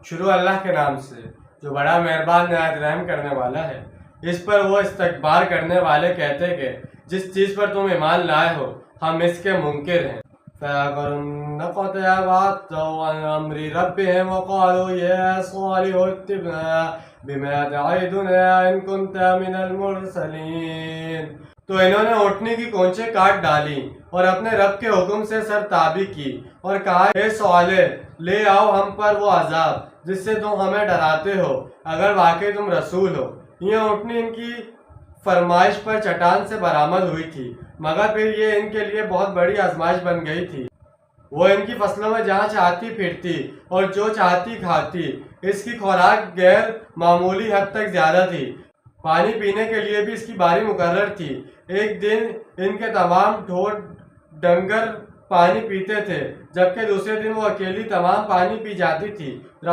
شروع اللہ کے نام سے جو بڑا مہربان نہایت رحم کرنے والا ہے۔ اس پر وہ استکبار کرنے والے کہتے کہ جس چیز پر تم ایمان لائے ہو ہم اس کے منکر ہیں۔ فَيَذَرُنَّ قَدْ يَبَعْثُوا عَنْ أَمْرِ رَبِّهِمْ وَقَالُوا يَا صَالِحُ ائْتِنَا بِمَا تَعِدُنَا إِن كُنتَ مِنَ الْمُرْسَلِينَ۔ تو انہوں نے اونٹنی کی کونچیں کاٹ ڈالیں اور اپنے رب کے حکم سے سرتابی کی اور کہا اے صالح لے آؤ ہم پر وہ عذاب جس سے تم ہمیں ڈراتے ہو اگر واقعی تم رسول ہو۔ یہ اونٹنی ان کی فرمائش پر چٹان سے برآمد ہوئی تھی، مگر پھر یہ ان کے لیے بہت بڑی آزمائش بن گئی تھی۔ وہ ان کی فصلوں میں جہاں چاہتی پھرتی اور جو چاہتی کھاتی۔ اس کی خوراک غیر معمولی حد تک زیادہ تھی، پانی پینے کے لیے بھی اس کی باری مقرر تھی۔ ایک دن ان کے تمام ڈھور ڈنگر پانی پیتے تھے، جبکہ دوسرے دن وہ اکیلی تمام پانی پی جاتی تھی۔